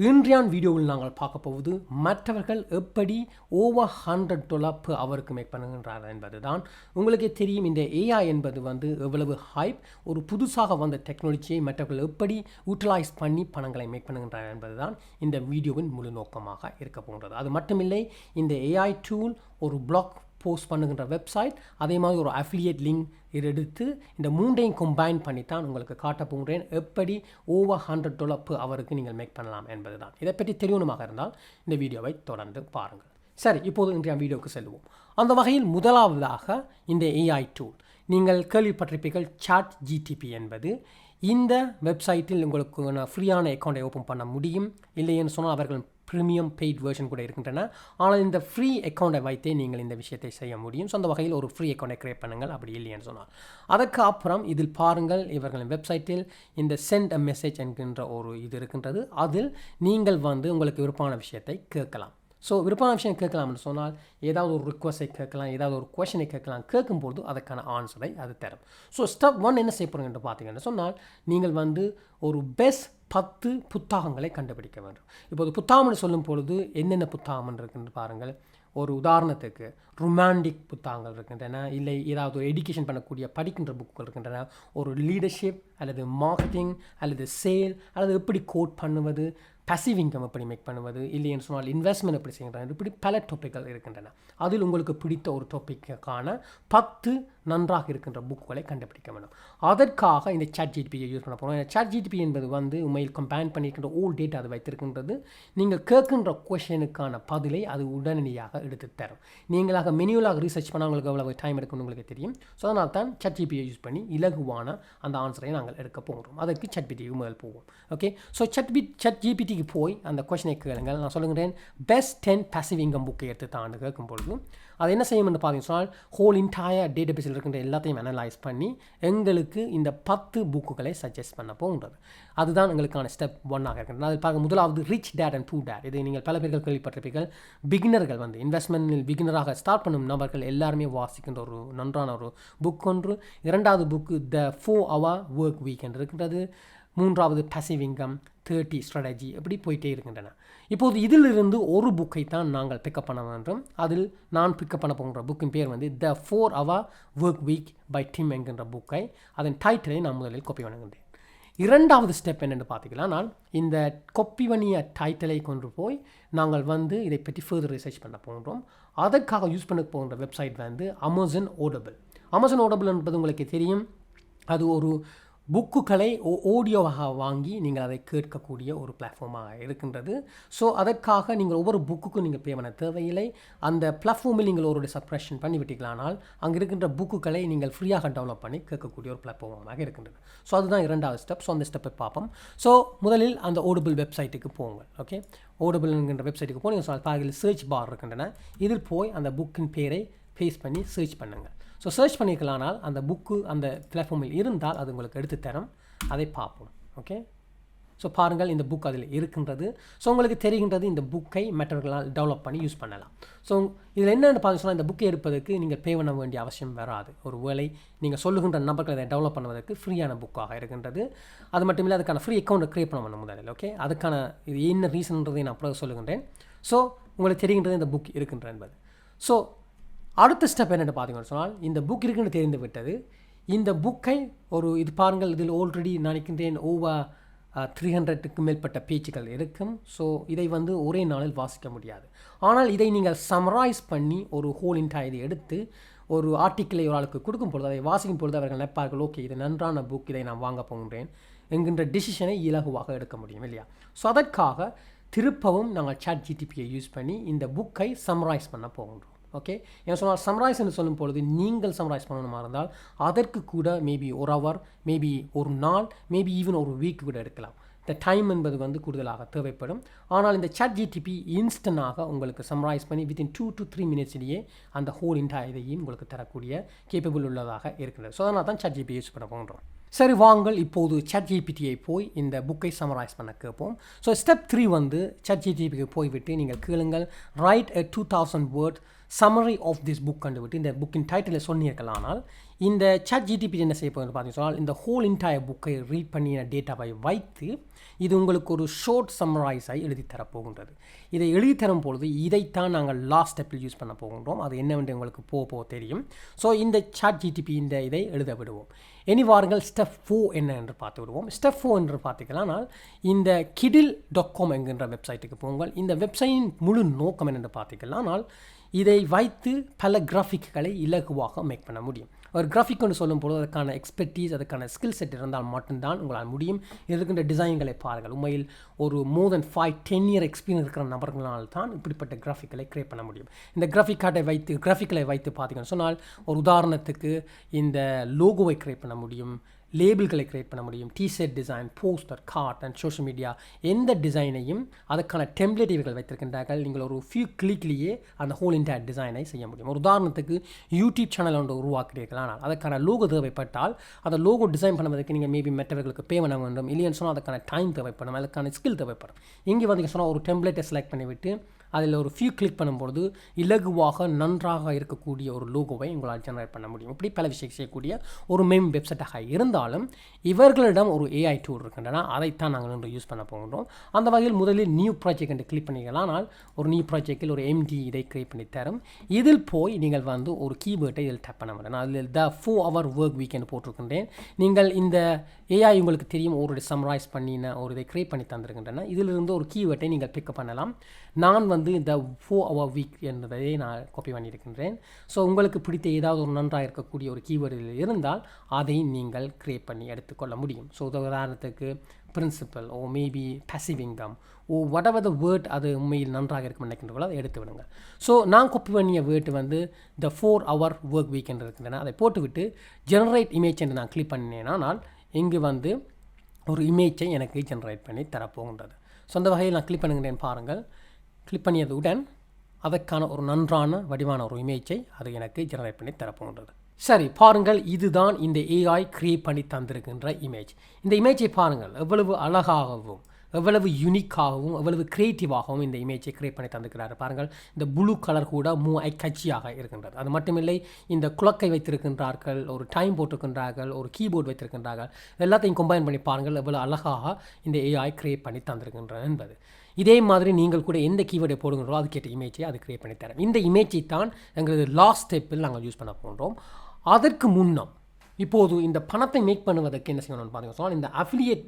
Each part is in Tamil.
இன்றையான் வீடியோவில் நாங்கள் பார்க்க போவது மற்றவர்கள் எப்படி ஓவர் $100 per ஹவருக்கு மேக் பண்ணுகின்றார்கள் என்பது தான். உங்களுக்கே தெரியும், இந்த ஏஐ என்பது எவ்வளவு ஹைப், ஒரு புதுசாக வந்த டெக்னாலஜியை மற்றவர்கள் எப்படி யூட்டிலைஸ் பண்ணி பணங்களை மேக் பண்ணுகின்றார்கள் என்பது தான் இந்த வீடியோவின் முழு நோக்கமாக இருக்க போகின்றது. அது மட்டுமில்லை, இந்த ஏஐ டூல் ஒரு பிளாக் போஸ்ட் பண்ணுகின்ற வெப்சைட், அதே மாதிரி ஒரு அஃபிலியேட் லிங்க் எடுத்து இந்த மூன்றையும் கம்பைன் பண்ணித்தான் உங்களுக்கு காட்ட போகிறேன் எப்படி ஓவர் $100 per ஹவருக்கு நீங்கள் மேக் பண்ணலாம் என்பது தான். இதை பற்றி தெரியணுமாக இருந்தால் இந்த வீடியோவை தொடர்ந்து பாருங்கள். சரி, இப்போது இன்றைய வீடியோவுக்கு செல்வோம். அந்த வகையில் முதலாவதாக இந்த ஏஐ டூல் நீங்கள் கேள்விப்பட்டிருப்பீர்கள். ChatGPT என்பது இந்த வெப்சைட்டில் உங்களுக்கு ஃப்ரீயான அக்கௌண்ட்டை ஓப்பன் பண்ண முடியும். இல்லைன்னு சொன்னால் அவர்கள் ப்ரீமியம் பெய்ட் வெர்ஷன் கூட இருக்கின்றன. ஆனால் இந்த ஃப்ரீ அக்கௌண்ட்டை வைத்தே நீங்கள் இந்த விஷயத்தை செய்ய முடியும். ஸோ அந்த வகையில் ஒரு ஃப்ரீ அக்கௌண்ட்டை கிரியேட் பண்ணுங்கள், அப்படி இல்லைன்னு சொன்னால். அதுக்கு அப்புறம் இதில் பாருங்கள், இவர்களின் வெப்சைட்டில் இந்த சென்ட் அ மெசேஜ் என்கின்ற ஒரு இது இருக்கின்றது. அதில் நீங்கள் உங்களுக்கு விருப்பமான விஷயத்தை கேட்கலாம். ஸோ விருப்பமான விஷயம் கேட்கலாம்னு சொன்னால் ஏதாவது ஒரு ரிக்வஸ்ட்டை கேட்கலாம், ஏதாவது ஒரு கொஷனை கேட்கலாம். கேட்கும்போது அதுக்கான ஆன்சரை அது தரும். ஸோ ஸ்டெப் 1 என்ன செய்ய போகிறீங்க என்று பார்த்தீங்கன்னு சொன்னால், நீங்கள் ஒரு பெஸ்ட் 10 புத்தகங்களை கண்டுபிடிக்க வேண்டும். இப்போது புத்தகம்னு சொல்லும் பொழுது என்னென்ன புத்தகம் இருக்குன்னு பாருங்கள். ஒரு உதாரணத்துக்கு ரொமான்டிக் புத்தகங்கள் இருக்கின்றன, இல்லை ஏதாவது ஒரு எஜுகேஷன் பண்ணக்கூடிய படிக்கின்ற புக்குகள் இருக்கின்றன, ஒரு லீடர்ஷிப் அல்லது மார்க்கெட்டிங் அல்லது சேல் அல்லது எப்படி கோட் பண்ணுவது, பசிவ் இன்கம் எப்படி மேக் பண்ணுவது, இல்லைன்னு சொன்னால் இன்வெஸ்ட்மெண்ட் எப்படி செய்கின்றன, இப்படி பல டாப்பிக்கள் இருக்கின்றன. அதில் உங்களுக்கு பிடித்த ஒரு டாப்பிக்கான 10 நன்றாக இருக்கின்ற புக்குகளை கண்டுபிடிக்க வேண்டும். அதற்காக இந்த ChatGPT யூஸ் பண்ண போகிறோம். ChatGPT என்பது உண்மையில் கம்பைன் பண்ணியிருக்கின்ற ஓல் டேட்டா அது வைத்திருக்கின்றது. நீங்கள் கேட்கின்ற கொஷனுக்கான பதிலை அது உடனடியாக எடுத்து தரும். நீங்களாக மெனுவலாக ரிசர்ச் பண்ணால் உங்களுக்கு எவ்வளவு டைம் எடுக்கும்னு உங்களுக்கு தெரியும். ஸோ அதனால் தான் ChatGPT யூஸ் பண்ணி இலகுவான அந்த ஆன்சரை நாங்கள் எடுக்க போகிறோம். அதற்கு ChatGPT முதல் போவோம். ஓகே, ஸோ ChatGPT போய் அந்த கொஷனை கேளுங்கள். நான் சொல்லுகிறேன், பெஸ்ட் 10 பாசிவ் இன்கம் புக்கை எடுத்து தான் கேட்கும்பொழுது அது என்ன செய்யும் என்று பார்த்தீங்கன்னு சொன்னால், ஹோல் இன்டையர் டேட்டா பேஸில் இருக்கின்ற எல்லாத்தையும் அனலைஸ் பண்ணி எங்களுக்கு இந்த 10 புக்குகளை சஜஸ்ட் பண்ண போகின்றது. அதுதான் எங்களுக்கான ஸ்டெப் 1 இருக்கின்றது. அது பார்க்க முதலாவது rich dad and poor dad. இதை நீங்கள் பல பேர்கள் கேள்விப்பட்டிருப்பீர்கள். பிகினர்கள் இன்வெஸ்ட்மெண்ட்டில் பிகினராக ஸ்டார்ட் பண்ணும் நபர்கள் எல்லாருமே வாசிக்கின்ற ஒரு நன்றான ஒரு புக் ஒன்று. இரண்டாவது புக்கு த 4 hour work week என்று இருக்கின்றது. மூன்றாவது பாசிவ் இன்கம், 30 ஸ்ட்ராட்டஜி, எப்படி போயிட்டே இருக்கின்றன. இப்போது இதிலிருந்து ஒரு புக்கை தான் நாங்கள் பிக்கப் பண்ண வேண்டும். அதில் நான் பிக்கப் பண்ண போகிற புக்கின் பேர் the 4 hour work week by Tim என்கின்ற புக்கை, அதன் டைட்டிலை நான் முதலில் காப்பி பண்ணுகின்றேன். இரண்டாவது ஸ்டெப் என்னென்னு பார்த்தீங்கன்னா, நான் இந்த காப்பி பண்ணிய டைட்டிலை கொண்டு போய் நாங்கள் இதை பற்றி ஃபர்தர் ரிசர்ச் பண்ண போகின்றோம். அதற்காக யூஸ் பண்ண போகின்ற website Amazon audible. Amazon audible என்பது உங்களுக்கு தெரியும், அது ஒரு புக்குகளை ஆடியோவாக வாங்கி நீங்கள் அதை கேட்கக்கூடிய ஒரு பிளாட்ஃபார்மாக இருக்கின்றது. ஸோ அதற்காக நீங்கள் ஒவ்வொரு புக்குக்கும் நீங்கள் பே பண்ண தேவையில்லை. அந்த பிளாட்ஃபார்மில் நீங்கள் ஒரு சப்ஸ்கிரிப்ஷன் பண்ணி விட்டீங்களானால் அங்கே இருக்கின்ற புக்குகளை நீங்கள் ஃப்ரீயாக டவுன்லோட் பண்ணி கேட்கக்கூடிய ஒரு பிளாட்ஃபார்மாக இருக்கின்றது. ஸோ அதுதான் இரண்டாவது ஸ்டெப். ஸோ அந்த ஸ்டெப்பை பார்ப்போம். ஸோ முதலில் அந்த ஆடிபிள் வெப்சைட்டுக்கு போங்க. ஓகே, ஆடிபிள் என்கின்ற வெப்சைட்டுக்கு போய் நீங்கள் பாருங்கள், சர்ச் பார் இருக்கின்றன. இதில் போய் அந்த புக்கின் பேரை பேஸ்ட் பண்ணி சர்ச் பண்ணுங்கள். ஸோ சர்ச் பண்ணிக்கலானால் அந்த புக்கு அந்த பிளாட்ஃபார்மில் இருந்தால் அது உங்களுக்கு எடுத்து தரும். அதை பார்ப்போம். ஓகே, ஸோ பாருங்கள், இந்த புக் அதில் இருக்கின்றது. ஸோ உங்களுக்கு தெரிகின்றது இந்த புக்கை மற்றவர்களால் டெவலப் பண்ணி யூஸ் பண்ணலாம். ஸோ இதில் என்னென்னு பார்த்து சொன்னால், இந்த புக்கை எடுப்பதற்கு நீங்கள் பே பண்ண வேண்டிய அவசியம் வராது. ஒரு வேளை நீங்கள் சொல்லுகின்ற நபர்கள் இதை டெவலப் பண்ணுவதற்கு ஃப்ரீயான புக்காக இருக்கின்றது. அது மட்டும் இல்லை, அதுக்கான ஃப்ரீ அக்கௌண்ட்டை க்ரியேட் பண்ண முதலில். ஓகே, அதுக்கான இது என்ன ரீசன்ன்றதை நான் அப்புறம் சொல்லுகின்றேன். ஸோ உங்களுக்கு தெரிகின்றது இந்த புக் இருக்கின்ற என்பது. ஸோ அடுத்த ஸ்டெப் என்னென்னு பார்த்தீங்கன்னு சொன்னால், இந்த புக் இருக்குன்னு தெரிந்து விட்டது. இந்த புக்கை இது பாருங்கள், இதில் ஆல்ரெடி நினைக்கின்றேன் ஓவர் 300க்கு மேற்பட்ட பேஜுகள் இருக்கும். ஸோ இதை ஒரே நாளில் வாசிக்க முடியாது. ஆனால் இதை நீங்கள் சம்மரைஸ் பண்ணி ஒரு ஹோல் இதை எடுத்து ஒரு ஆர்டிக்கிளை ஒரு ஆளுக்கு கொடுக்கும் பொழுது, அதை வாசிக்கும் பொழுது அவர்கள் நினைப்பார்கள், ஓகே இது நன்றான புக், இதை நான் வாங்க போகின்றேன் என்கின்ற டிசிஷனை இலகுவாக எடுக்க முடியும் இல்லையா. ஸோ அதற்காக திருப்பவும் நாங்கள் ChatGPTயை யூஸ் பண்ணி இந்த புக்கை சம்மரைஸ் பண்ண போகின்றோம். ஓகே, ஏன் சொன்னால் சம்மரைஸ் என்று சொல்லும் பொழுது நீங்கள் சம்மரைஸ் பண்ணணுமா இருந்தால் அதற்கு கூட மேபி ஒரு ஹவர், மேபி ஒரு நாள், மேபி ஈவன் ஒரு வீக் கூட எடுக்கலாம். இந்த டைம் என்பது கூடுதலாக தேவைப்படும். ஆனால் இந்த ChatGPT இன்ஸ்டன்டாக உங்களுக்கு சம்மரைஸ் பண்ணி வித்தின் 2 to 3 மினிட்ஸ்லேயே அந்த ஹோல் இதையும் உங்களுக்கு தரக்கூடிய கேப்பபிள் உள்ளதாக இருக்கிறது. ஸோ அதனால் தான் ChatGPT யூஸ் பண்ண போகிறோம். சரி, வாங்கள் இப்போது ChatGPTயை போய் இந்த புக்கை சம்மரைஸ் பண்ண கேட்போம். ஸோ ஸ்டெப் 3 ChatGPTக்கு போய்விட்டு நீங்கள் கேளுங்கள், right a 2000 word summary of this book கண்டுவிட்டு இந்த புக்கின் டைட்டிலை சொன்னீர்களானால் இந்த ChatGPT என்ன செய்ய போகுதுன்னு பார்த்தீங்கன்னு சொன்னால் இந்த ஹோல் என்டையர் புக்கை ரீட் பண்ணின டேட்டாவை வைத்து இது உங்களுக்கு ஒரு ஷார்ட் சம்மரைஸாக எழுதி தரப்போகின்றது. இதை எழுதி தரும் பொழுது இதைத்தான் நாங்கள் லாஸ்ட் ஸ்டெப்பில் யூஸ் பண்ண போகின்றோம். அது என்னவென்று உங்களுக்கு போக தெரியும். ஸோ இந்த ChatGPT இதை எழுத விடுவோம். இனி வாருங்கள் ஸ்டெப் 4 என்ன என்று பார்த்து விடுவோம். ஸ்டெப் 4 என்று பார்த்தீங்களானால் இந்த kidil.com என்கின்ற வெப்சைட்டுக்கு போங்கள். இந்த வெப்சைட்டின் முழு நோக்கம் என்னென்று பார்த்தீங்களானால் இதை வைத்து பல கிராஃபிக்களை இலகுவாக மேக் பண்ண முடியும். ஒரு கிராஃபிக் ஒன்று சொல்லும் பொழுது அதுக்கான எக்ஸ்பெர்டீஸ், அதுக்கான ஸ்கில் செட் இருந்தால் மட்டும்தான் உங்களால் முடியும். இருக்கின்ற டிசைன்களை பாருங்கள். உண்மையில் ஒரு மோர் தென் 5-10 இயர் எக்ஸ்பீரியன்ஸ் இருக்கிற நபர்களால் தான் இப்படிப்பட்ட கிராஃபிக்களை கிரியேட் பண்ண முடியும். இந்த கிராஃபிக்களை வைத்து பார்த்தீங்கன்னு சொன்னால் ஒரு உதாரணத்துக்கு இந்த லோகோவை கிரியேட் பண்ண முடியும், லேபிள்களை கிரியேட் பண்ண முடியும், T-shirt design, poster, card and social media எந்த டிசைனையும் அதுக்கான டெம்ப்ளேட் இவர்கள் வைத்திருக்கின்றார்கள். நீங்கள் ஒரு ஃபியூ கிளிக்லேயே அந்த ஹோல் என்டையர் டிசைனை செய்ய முடியும். ஒரு உதாரணத்துக்கு யூடியூப் சேனல் ஒன்று உருவாக்குறீர்கள், ஆனால் அதுக்கான லோகோ தேவைப்பட்டால் அந்த லோகோ டிசைன் பண்ணுவதற்கு நீங்கள் மேபி மற்றவர்களுக்கு பே பண்ண வேண்டும். இல்லைன்னு சொன்னால் அதுக்கான டைம் தேவைப்படும், அதுக்கான ஸ்கில் தேவைப்படும். இங்கே வந்து சொன்னால் ஒரு டெம்ப்ளேட்டை செலக்ட் பண்ணிவிட்டு அதில் ஒரு ஃபியூ கிளிக் பண்ணும்பொழுது இலகுவாக நன்றாக இருக்கக்கூடிய ஒரு லோகோவை உங்களால் ஜெனரேட் பண்ண முடியும். இப்படி பல விஷயம் செய்யக்கூடிய ஒரு மெயின் வெப்சைட்டாக இருந்தாலும் இவர்களிடம் ஒரு ஏஐ டூல் இருக்கின்றன. அதைத்தான் நாங்கள் இன்று யூஸ் பண்ண போகின்றோம். அந்த வகையில் முதலில் நியூ ப்ராஜெக்ட் என்று கிளிக் பண்ணிக்கலாம். ஒரு நியூ ப்ராஜெக்டில் ஒரு MD இதை கிரியேட் பண்ணி தரும். இதில் போய் நீங்கள் வந்து ஒரு கீவேர்டை இதில் டேப் பண்ண முடியும். நான் அதில் the 4-hour work week என்று போட்டிருக்கின்றேன். நீங்கள் இந்த ஏஐ உங்களுக்கு தெரியும் ஒரு சம்மரைஸ் பண்ணின ஒரு இதை கிரியேட் பண்ணி தந்திருக்கின்றன. இதிலிருந்து ஒரு கீவேர்டை நீங்கள் பிக்கப் பண்ணலாம். நான் வந்து இந்த 4-hour week என்பதை நான் காப்பி பண்ணியிருக்கின்றேன். ஸோ உங்களுக்கு பிடித்த ஏதாவது ஒரு நன்றாக இருக்கக்கூடிய ஒரு கீவேர்டில் இருந்தால் அதை நீங்கள் கிரியேட் பண்ணி எடுத்துக்கொள்ள முடியும். ஸோ உதாரணத்துக்கு principal or maybe passive income or whatever the word அது உண்மையில் நன்றாக இருக்கும் நினைக்கின்றவர்களோ அதை எடுத்து விடுங்க. ஸோ நான் காப்பி பண்ணிய வேர்டு வந்து the 4-hour work week என்று இருக்கின்றன. அதை போட்டுவிட்டு ஜெனரேட் இமேஜ் என்று நான் கிளிக் பண்ணினேனால் இங்கு வந்து ஒரு இமேஜை எனக்கு ஜெனரேட் பண்ணி தரப்போகின்றது. ஸோ அந்த வகையில் நான் கிளிக் பண்ணுகிறேன் பாருங்கள். கிளிக் பண்ணியதுடன் அதற்கான ஒரு நன்றான வடிவான ஒரு இமேஜை அது எனக்கு ஜெனரேட் பண்ணி தரப்போகின்றது. சரி பாருங்கள், இதுதான் இந்த ஏஐ கிரியேட் பண்ணி தந்திருக்கின்ற இமேஜ். இந்த இமேஜை பாருங்கள், எவ்வளவு அழகாகவும் எவ்வளவு யூனிக்காகவும் எவ்வளவு கிரியேட்டிவாகவும் இந்த இமேஜை கிரியேட் பண்ணி தந்திருக்கிறார் பாருங்கள். இந்த ப்ளூ கலர் கூட கட்சியாக இருக்கின்றது. அது மட்டுமில்லை, இந்த குளக்கை வைத்திருக்கின்றார்கள், ஒரு டைம் போட்டிருக்கின்றார்கள், ஒரு கீபோர்டு வைத்திருக்கின்றார்கள். எல்லாத்தையும் கம்பைன் பண்ணி பாருங்கள் எவ்வளவு அழகாக இந்த ஏஐ கிரியேட் பண்ணி தந்திருக்கின்றது என்பது. இதே மாதிரி நீங்கள் கூட எந்த கீவேர்டை போடுங்களோ அதுக்கேற்ற இமேஜை அது கிரியேட் பண்ணி தரேன். இந்த இமேஜை தான் எங்களது லாஸ்ட் ஸ்டெப்பில் நாங்கள் யூஸ் பண்ண போன்றோம். அதற்கு முன்னம் இப்போது இந்த பணத்தை மேக் பண்ணுவதற்கு என்ன செய்யணும்னு பார்த்தீங்கன்னா சொன்னால் இந்த அஃபிலியேட்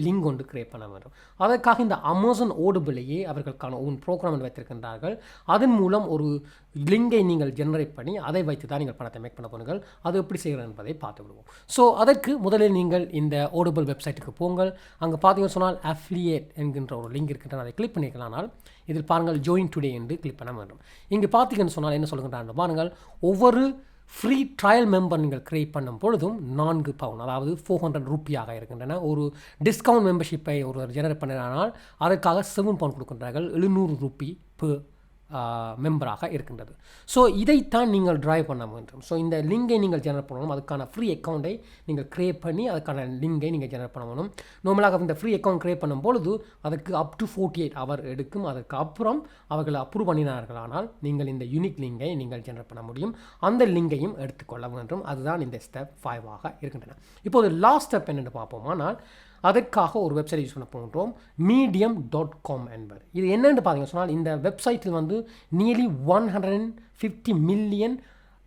லிங்க் ஒன்று கிரியேட் பண்ண வேண்டும். அதற்காக இந்த அமேசான் ஓடுபிளையே அவர்களுக்கான ஓன் ப்ரோக்ராம் வைத்திருக்கின்றார்கள். அதன் மூலம் ஒரு லிங்கை நீங்கள் ஜெனரேட் பண்ணி அதை வைத்து தான் நீங்கள் பணத்தை மேக் பண்ண போனீர்கள். அது எப்படி செய்கிறது என்பதை பார்த்து விடுவோம். ஸோ அதற்கு முதலில் நீங்கள் இந்த ஓடுபிள் வெப்சைட்டுக்கு போங்கள். அங்கே பார்த்தீங்கன்னு சொன்னால் அஃபிலியேட் என்கின்ற ஒரு லிங்க் இருக்கின்றன. அதை கிளிக் பண்ணிக்கலானால் இதில் பாருங்கள் ஜாயின் டுடே என்று கிளிக் பண்ண வேண்டும். இங்கே பார்த்தீங்கன்னு சொன்னால் என்ன சொல்லுகின்றாங்க பாருங்கள், ஒவ்வொரு ஃப்ரீ ட்ரையல் மெம்பர் நீங்கள் கிரியேட் பண்ணும் பொழுதும் 4 பவுண்ட் அதாவது 400 ரூபியாக இருக்கின்றன. ஒரு டிஸ்கவுண்ட் மெம்பர்ஷிப்பை ஒருவர் ஜெனரேட் பண்ணினால் அதற்காக 7 பவுண்ட் கொடுக்கின்றார்கள். 700 ரூபி per மெம்பராக இருக்கின்றது. ஸோ இதைத்தான் நீங்கள் ட்ரைவ் பண்ண வேண்டும். ஸோ இந்த லிங்கை நீங்கள் ஜெனரேட் பண்ணணும். அதுக்கான ஃப்ரீ அக்கௌண்ட்டை நீங்கள் கிரியேட் பண்ணி அதுக்கான லிங்கை நீங்கள் ஜெனரேட் பண்ண வேணும். நார்மலாக இந்த ஃப்ரீ அக்கௌண்ட் கிரியேட் பண்ணும் பொழுது அதுக்கு அப் டு 48 ஹவர் எடுக்கும். அதுக்கு அப்புறம் அவர்கள் அப்ரூவ் பண்ணினார்களானால் நீங்கள் இந்த யூனிக் லிங்கை நீங்கள் ஜெனரேட் பண்ண முடியும். அந்த லிங்கையும் எடுத்துக்கொள்ள வேண்டும். அதுதான் இந்த ஸ்டெப் 5 இருக்கின்றன. இப்போது லாஸ்ட் ஸ்டெப் என்னென்னு பார்ப்போம். ஆனால் அதற்காக ஒரு வெப்சைட் யூஸ் பண்ண போகின்றோம், medium.com என்பது. இது என்னென்னு பார்த்தீங்கன்னா சொன்னால் இந்த வெப்சைட்டில் வந்து நியர்லி 150 மில்லியன்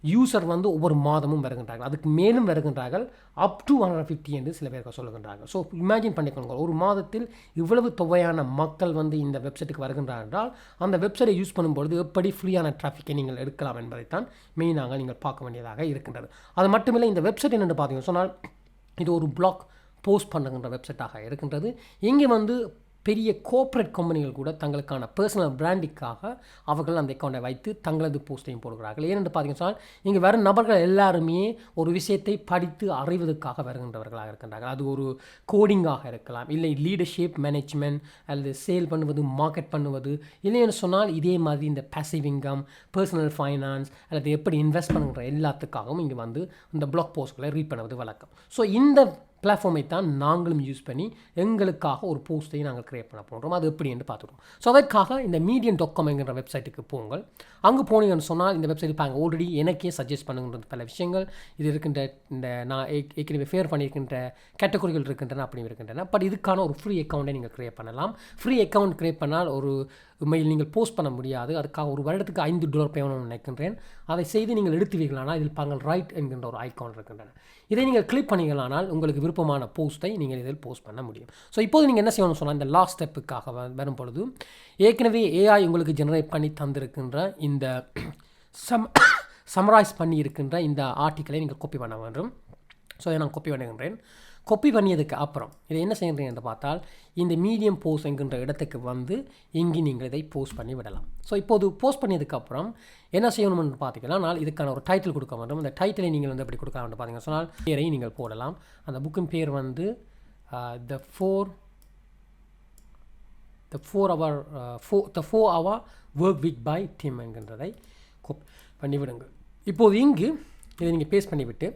யூசர் வந்து ஒவ்வொரு மாதமும் வருகின்றார்கள். அதுக்கு மேலும் வருகின்றார்கள். அப் டு 150 என்று சில பேருக்கு சொல்லுகின்றார்கள். ஸோ இமேஜின் பண்ணிக்கொள்ளுங்கள், ஒரு மாதத்தில் இவ்வளவு தொகையான மக்கள் வந்து இந்த வெப்சைட்டுக்கு வருகின்றார்கள் என்றால் அந்த வெப்சைட்டை யூஸ் பண்ணும்பொழுது எப்படி ஃப்ரீயான டிராஃபிக்கை நீங்கள் எடுக்கலாம் என்பதைத்தான் மெயினாக நீங்கள் பார்க்க வேண்டியதாக இருக்கின்றது. அது மட்டுமில்லை, இந்த வெப்சைட் என்னென்னு பார்த்தீங்கன்னா சொன்னால் இது ஒரு பிளாக் போஸ்ட் பண்ணுகின்ற வெப்சைட்டாக இருக்கின்றது. இங்கே வந்து பெரிய கோஆப்ரேட் கம்பெனிகள் கூட தங்களுக்கான பர்சனல் பிராண்டிக்காக அவர்கள் அந்த அக்கௌண்ட்டை வைத்து தங்களது போஸ்ட்டையும் போடுகிறார்கள். ஏனென்று பார்த்தீங்கன்னா இங்கே வரும் நபர்கள் எல்லாருமே ஒரு விஷயத்தை படித்து அறிவதற்காக வருகின்றவர்களாக இருக்கின்றார்கள். அது ஒரு கோடிங்காக இருக்கலாம், இல்லை லீடர்ஷிப் மேனேஜ்மெண்ட் அல்லது சேல் பண்ணுவது, மார்க்கெட் பண்ணுவது, இல்லைன்னு சொன்னால் இதே மாதிரி இந்த பேசிவ் இன்கம், பர்சனல் ஃபைனான்ஸ் அல்லது எப்படி இன்வெஸ்ட் பண்ணுற எல்லாத்துக்காகவும் இங்கே வந்து இந்த பிளாக் போஸ்ட்களை ரீட் பண்ணுவது வழக்கம். ஸோ இந்த பிளாட்ஃபார்மை தான் நாங்களும் யூஸ் பண்ணி எங்களுக்காக ஒரு போஸ்ட்டை நாங்கள் கிரியேட் பண்ண போகிறோம். அது எப்படி என்று பார்த்துருவோம். ஸோ அதற்காக இந்த medium.com என்கிற வெப்சைட்டுக்கு போங்கள். அங்கே போனீங்கன்னு சொன்னால் இந்த வெப்சைட் பாருங்கள், ஆல்ரெடி எனக்கே சஜஸ்ட் பண்ணுங்கிற பல விஷயங்கள் இது இருக்கின்ற, இந்த நான் ஏற்கனவே ஃபேர் பண்ணியிருக்கின்ற கேட்டகரிகள் இருக்கின்றன, அப்படி இருக்கின்றன. பட் இதுக்கான ஒரு ஃப்ரீ அக்கௌண்ட்டை நீங்கள் கிரியேட் பண்ணலாம். ஃப்ரீ அக்கௌண்ட் கிரியேட் பண்ணால் ஒரு உண்மையில் நீங்கள் போஸ்ட் பண்ண முடியாது. அதுக்காக ஒரு வருடத்துக்கு $5 பேமெண்ட் நினைக்கின்றேன். அதை செய்து நீங்கள் எடுத்துவீர்களானால் இதில் பாருங்கள் ரைட் என்கின்ற ஒரு ஐக்கான் இருக்கின்றன. இதை நீங்கள் கிளிக் பண்ணீங்களானால் உங்களுக்கு விருப்பமான போஸ்ட்டை நீங்கள் இதில் போஸ்ட் பண்ண முடியும். ஸோ இப்போது நீங்கள் என்ன செய்யணும்னு சொன்னால், இந்த லாஸ்ட் ஸ்டெப்புக்காக வரும் பொழுது ஏற்கனவே ஏஐ உங்களுக்கு ஜெனரேட் பண்ணி தந்திருக்கின்ற இந்த சம்மரைஸ் பண்ணி இருக்கின்ற இந்த ஆர்டிக்கலை நீங்கள் காப்பி பண்ண வேண்டும். ஸோ இதை நான் காப்பி பண்ணுகின்றேன். காப்பி பண்ணியதுக்கு அப்புறம் இதை என்ன செய்கிறீங்க என்று பார்த்தால், இந்த மீடியம் போஸ்ட் என்கின்ற இடத்துக்கு வந்து இங்கே நீங்கள் இதை போஸ்ட் பண்ணி விடலாம். ஸோ இப்போது போஸ்ட் பண்ணியதுக்கப்புறம் என்ன செய்யணும்னு பார்த்தீங்கன்னா, நான் இதுக்கான ஒரு டைட்டில் கொடுக்க வேண்டும். அந்த டைட்டிலை நீங்கள் வந்து எப்படி கொடுக்கலாம்னு பார்த்தீங்கன்னா சொன்னால், பேரை நீங்கள் போடலாம். அந்த புக்கின் பேர் வந்து the 4-hour work week by Tim என்கின்றதை பண்ணிவிடுங்கள். இப்போது இங்கு இதை நீங்கள் பேஸ்ட் பண்ணிவிட்டு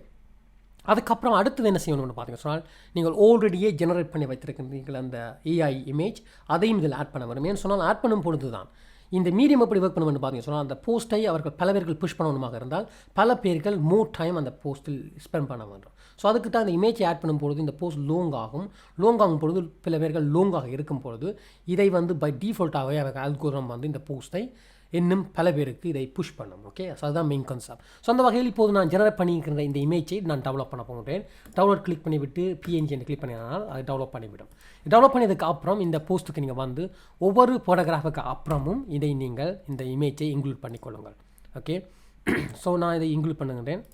அதுக்கப்புறம் அடுத்தது என்ன செய்யணும்னு பார்த்தீங்கன்னா சொன்னால், நீங்கள் ஆல்ரெடியே ஜெனரேட் பண்ணி வைத்திருக்கின்றீர்கள் அந்த ஏஐ இமேஜ், அதையும் இதில் ஆட் பண்ண வரும். ஏன்னு சொன்னால் ஆட் பண்ணும் பொழுது தான் இந்த மீடியம் எப்படி ஒர்க் பண்ணுமென்னு பார்த்தீங்கன்னா சொன்னால், அந்த போஸ்ட்டை அவர்கள் பல பேர்கள் புஷ் பண்ணணுமாக இருந்தால் பல பேர்கள் மோர் டைம் அந்த போஸ்ட்டில் ஸ்பெண்ட் பண்ண வேண்டும். ஸோ அதுக்கு தான் இந்த இமேஜை ஆட் பண்ணும் பொழுது இந்த போஸ்ட் லாங் ஆகும் பொழுது பல பேர்கள் லாங்காக இருக்கும் பொழுது இதை வந்து பை டிஃபால்ட்டாகவே அவர்கள் அல்கோரிதம் வந்து இந்த போஸ்ட்டை இன்னும் பல பேருக்கு இதை புஷ் பண்ணணும். ஓகே, ஸோ அதுதான் மெயின் கான்செப்ட். ஸோ அந்த வகையில் இப்போது நான் ஜெனரேட் பண்ணியிருக்கிற இந்த இமேஜை நான் டெவலப் பண்ண போகிறேன். டவுன்லோட் கிளிக் பண்ணிவிட்டு PNG கிளிக் பண்ணினால் அது டெவலப் பண்ணிவிடும். டெவலப் பண்ணதுக்கு அப்புறம் இந்த போஸ்ட்டுக்கு நீங்கள் வந்து ஒவ்வொரு ஃபோட்டோகிராஃபுக்கு அப்புறமும் இதை நீங்கள் இந்த இமேஜை இன்க்ளூட் பண்ணிக்கொள்ளுங்கள். ஓகே, ஸோ நான் இதை இன்க்ளூட் பண்ணுகிறேன்.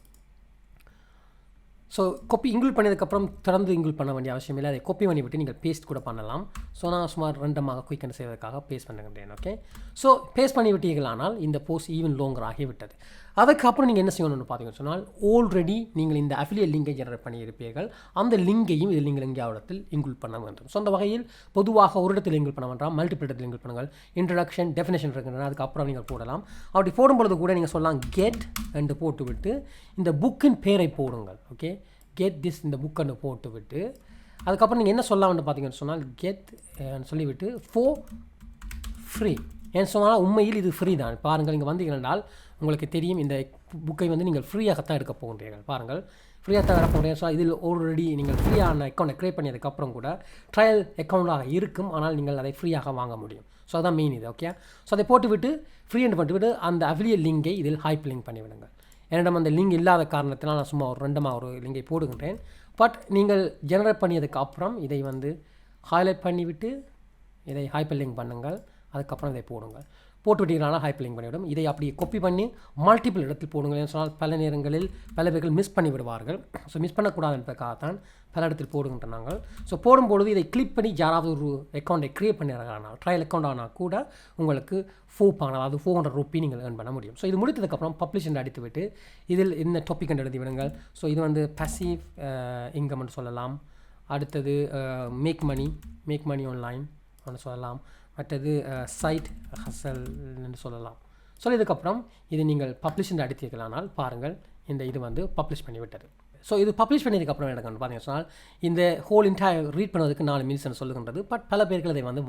ஸோ காப்பி இன்க்ளூட் பண்ணதுக்கப்புறம் தொடர்ந்து இன்க்ளூட் பண்ண வேண்டிய அவசியம் இல்லை. அதை காப்பி பண்ணிவிட்டு நீங்கள் பேஸ்ட் கூட பண்ணலாம். ஸோ நான் சுமார் ரெண்டமாக குயிக் அண்ட் செய்வதற்காக பேஸ்ட் பண்ணுகிறேன். ஓகே, ஸோ பேஸ்ட் பண்ணிவிட்டீர்களானால் இந்த போஸ்ட் ஈவன் லோங்கர் ஆகிவிட்டது. அதுக்கப்புறம் நீங்கள் என்ன செய்யணும்னு பார்த்தீங்கன்னு சொன்னால், ஆல்ரெடி நீங்கள் இந்த அஃபிலியேட் லிங்கை ஜெனரேட் பண்ணியிருப்பீர்கள். அந்த லிங்கையும் இதில் நீங்கள் எங்கேயாவது இடத்தில் இன்க்ளூட் பண்ண வேண்டும். ஸோ அந்த வகையில் பொதுவாக ஒரு இடத்தில் இன்க்ளூட் பண்ண வேண்டாம், மல்டிபிள் இடத்தில் இன்க்ளூட் பண்ணுங்கள். இன்ட்ரடக்ஷன், டெஃபினேஷன் இருக்கின்றன, அதுக்கப்புறம் நீங்கள் போடலாம். அப்படி போடும்பொழுது கூட நீங்கள் சொல்லலாம் கெட் என்று போட்டுவிட்டு இந்த புக்கின் பேரை போடுங்கள். ஓகே, கெட் திஸ் இந்த புக்கை போட்டுவிட்டு அதுக்கப்புறம் நீங்கள் என்ன சொல்லலாம்னு பார்த்தீங்கன்னு சொன்னால், கெட் சொல்லிவிட்டு ஃபார் ஃப்ரீ. ஏன்னு சொன்னால் உண்மையில் இது ஃப்ரீ தான். பாருங்கள், இங்கே வந்தீங்கன்னால் உங்களுக்கு தெரியும் இந்த புக்கை வந்து நீங்கள் ஃப்ரீயாகத்தான் எடுக்க போகின்றீர்கள். பாருங்கள், ஃப்ரீயாக தான் வர போகிறீங்க. ஸோ இதில் ஆல்ரெடி நீங்கள் ஃப்ரீயான அக்கௌண்ட்டை க்ரியேட் பண்ணியதுக்கப்புறம் கூட ட்ரையல் அக்கௌண்ட்டாக இருக்கும், ஆனால் நீங்கள் அதை ஃப்ரீயாக வாங்க முடியும். ஸோ அதான் மெயின் இது. ஓகே, ஸோ அதை போட்டுவிட்டு ஃப்ரீ என்று பண்ணிவிட்டு அந்த அஃபிலியேட் லிங்கை இதில் ஹைப் லிங்க் பண்ணிவிடுங்கள். என்னிடம் அந்த லிங்க் இல்லாத காரணத்தினால் நான் சும்மா ஒரு லிங்கை போடுகின்றேன். பட் நீங்கள் ஜெனரேட் பண்ணியதுக்கு அப்புறம் இதை வந்து ஹைலைட் பண்ணிவிட்டு இதை ஹைப்பர் லிங்க் பண்ணுங்கள். அதுக்கப்புறம் இதை போடுங்கள். போட்டுவிட்டீங்கனால ஹைப்பர் லிங்க் பண்ணிவிடும். இதை அப்படியே காப்பி பண்ணி மல்டிபிள் இடத்தில் போடுங்கள். சொன்னால் பல நேரங்களில் பல பேர்கள் மிஸ் பண்ணி விடுவார்கள். ஸோ மிஸ் பண்ணக்கூடாது என்பதற்காகத்தான் பல இடத்தில் போடுகின்ற நாங்கள். ஸோ போடும்பொழுது இதை கிளிக் பண்ணி யாராவது ஒரு அக்கௌண்ட்டை க்ரியேட் பண்ணிடுறாங்கன்னா ட்ரையல் அக்கௌண்ட் ஆனால் கூட உங்களுக்கு அதாவது ₹400 நீங்கள் ஏர்ன் பண்ண முடியும். ஸோ இது முடித்ததுக்கப்புறம் பப்ளிஷ் என்று அடித்துவிட்டு இதில் என்ன டாபிக் என்று எழுதி விடுங்கள். ஸோ இது வந்து பசிவ் இன்கம்னு சொல்லலாம். அடுத்தது மேக் மணி ஆன்லைன் ஒன்று சொல்லலாம். மற்றது சைட் ஹசல் என்று சொல்லலாம். சொல்லதுக்கப்புறம் இது நீங்கள் பப்ளிஷ் என்று அடித்தீர்களானால் பாருங்கள், இந்த இது வந்து பப்ளிஷ் பண்ணிவிட்டது. ஸோ இது பப்ளிஷ் பண்ணதுக்கப்புறம் எனக்கு பார்த்தீங்கன்னா சொன்னால் இந்த ஹோல் இன்டையர் ரீட் பண்ணுவதற்கு 4 மினிட்ஸ் சொல்லுகின்றது. பட் பல பேர்கள் இதை வந்து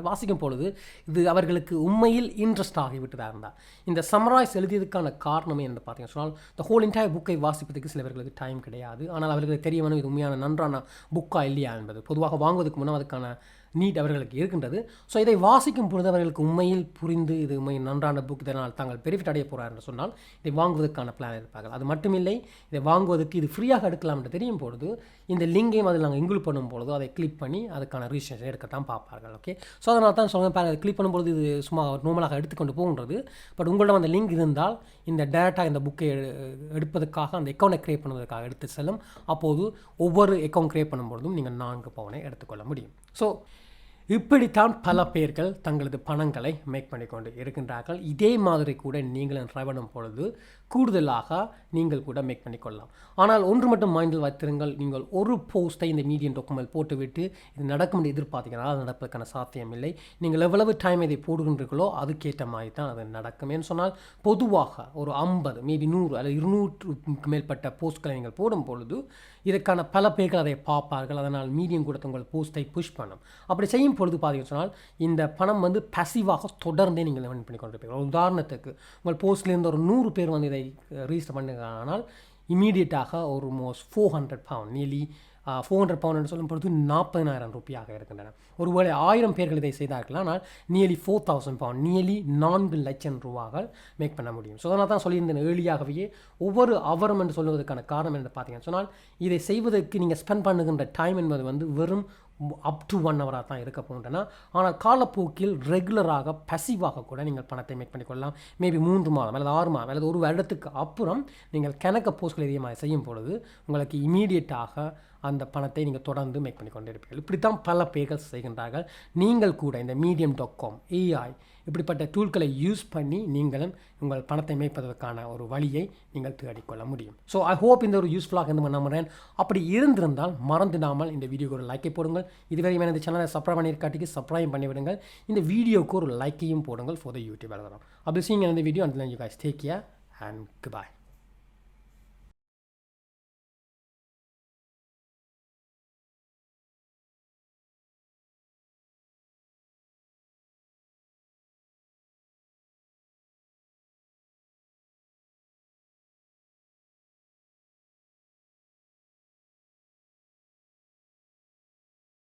வாசிக்கும் பொழுது இது அவர்களுக்கு உண்மையில் இன்ட்ரெஸ்ட் ஆகிவிட்டதாக இருந்தால் இந்த சம்மரைஸ் எழுதியதுக்கான காரணமே என்று பார்த்தீங்கன்னா சொன்னால், இந்த ஹோல் இன்டையர் புக்கை வாசிப்பதற்கு சில பேர்களுக்கு டைம் கிடையாது. ஆனால் அவர்களுக்கு தெரிய வேணும் இது உண்மையான நன்றான புக்கா இல்லையா என்பது. பொதுவாக வாங்குவதற்கு முன்னால் அதுக்கான நீட் அவர்களுக்கு இருக்கின்றது. ஸோ இதை வாசிக்கும் பொழுது அவர்களுக்கு உண்மையில் புரிந்து இது உண்மையில் நன்றான புக், இதனால் தாங்கள் பெனிஃபிட் அடைய போகிறார் என்று சொன்னால் இதை வாங்குவதற்கான பிளான் இருப்பார்கள். அது மட்டுமில்லை, இதை வாங்குவதற்கு இது ஃப்ரீயாக எடுக்கலாம் என்று தெரியும் பொழுது இந்த லிங்கையும் அதில் நாங்கள் இன்க்ளூட் பண்ணும் பொழுது அதை கிளிக் பண்ணி அதுக்கான ரிஜிஸ்ட்ரேஷன் எடுக்கத்தான் பார்ப்பார்கள். ஓகே, ஸோ அதனால் தான் சொல்லுங்கள், அதை கிளிக் பண்ணும்பொழுது இது சும்மா நார்மலாக எடுத்துக்கொண்டு போகின்றது. பட் உங்களிடம் அந்த லிங்க் இருந்தால் இந்த டேரெக்டாக இந்த புக்கை எடுப்பதற்காக அந்த அக்கௌண்ட்டை க்ரியேட் பண்ணுவதற்காக எடுத்து செல்லும். அப்போது ஒவ்வொரு அக்கௌண்ட் க்ரியேட் பண்ணும்பொழுதும் நீங்கள் 4 பவுனை எடுத்துக்கொள்ள முடியும். ஸோ இப்படித்தான் பல பேர்கள் தங்களது பணங்களை மேக் பண்ணி கொண்டு இருக்கின்றார்கள். இதே மாதிரி கூட நீங்களும் ட்ரை பண்ணும் பொழுது கூடுதலாக நீங்கள் கூட மேக் பண்ணிக்கொள்ளலாம். ஆனால் ஒன்று மட்டும் மைண்டில் வைத்திருங்கள், நீங்கள் ஒரு போஸ்ட்டை இந்த மீடியம் டாக்குமெண்ட் போட்டுவிட்டு இது நடக்கும் என்று எதிர்பார்த்தீங்கன்னா அது நடப்பதற்கான சாத்தியம் இல்லை. நீங்கள் எவ்வளவு டைம் இதை போடுகின்றீர்களோ அதுக்கேற்ற மாதிரி தான் அது நடக்கும். ஏன்னு சொன்னால் பொதுவாக ஒரு 50 மேபி 100 அல்லது 200க்கு மேற்பட்ட போஸ்ட்களை நீங்கள் போடும் பொழுது இதற்கான பல பேர்கள் அதை பார்ப்பார்கள். அதனால் மீடியம் கூட உங்கள் போஸ்ட்டை புஷ் பண்ணும். அப்படி செய்யும் பொழுது பார்த்தீங்கன்னு சொன்னால் இந்த பணம் வந்து பசிவாக தொடர்ந்தே நீங்கள் earn பண்ணி கொண்டிருப்பீர்கள். உதாரணத்துக்கு உங்கள் போஸ்ட்லேருந்து ஒரு 100 பேர் வந்து இதை ரிஜிஸ்டர் பண்ணுகிறானால் இமீடியட்டாக ஒரு மோஸ்ட் £400 நியர்லி £400 என்று சொல்லும் பொழுது 40,000 ரூபாயாக இருக்கின்றன. ஒருவேளை 1000 பேர்கள் இதை செய்தார்கள், ஆனால் நியர்லி £4,000 நியர்லி 4 லட்சம் ரூபாய்கள் மேக் பண்ண முடியும். ஸோ அதனால் தான் சொல்லியிருந்தேன் ஏர்லியாகவே ஒவ்வொரு அவரும் என்று சொல்வதற்கான காரணம் என்று பார்த்தீங்கன்னு சொன்னால் இதை செய்வதற்கு நீங்கள் ஸ்பெண்ட் பண்ணுகின்ற டைம் என்பது வந்து வெறும் அப் டு 1 ஹவராக தான் இருக்க போகின்றன. ஆனால் காலப்போக்கில் ரெகுலராக பசிவாக கூட நீங்கள் பணத்தை மேக் பண்ணிக்கொள்ளலாம். மேபி 3 மாதம் அல்லது 6 மாதம் அல்லது ஒரு வருடத்துக்கு அப்புறம் நீங்கள் கணக்க போஸ்ட்கள் அதிகமாக செய்யும் பொழுது உங்களுக்கு இமீடியட்டாக அந்த பணத்தை நீங்கள் தொடர்ந்து மேக் பண்ணி கொண்டு இருப்பீர்கள். இப்படித்தான் பல பேர்கள் செய்கின்றார்கள். நீங்கள் கூட இந்த medium.com AI இப்படிப்பட்ட டூல்களை யூஸ் பண்ணி நீங்களும் உங்கள் பணத்தை மேய்ப்பதற்கான ஒரு வழியை நீங்கள் தேடிக்கொள்ள முடியும். ஸோ ஐ ஹோப் இந்த ஒரு யூஸ்ஃபுல்லாக இருந்து நம்புகிறேன். அப்படி இருந்திருந்தால் மறந்துடாமல் இந்த வீடியோக்கு ஒரு லைக்கை போடுங்கள். இதுவரை இந்த சேனலை சப்ஸ்கிரைப் பண்ணியிருக்காட்டிக்கு சப்ஸ்கிரைப் பண்ணிவிடுங்கள். இந்த வீடியோக்கு ஒரு லைக்கையும் போடுங்கள் ஃபார் த யூடியூப் அலவரம். அப்படி சீங்க இந்த video until then you guys take care and goodbye.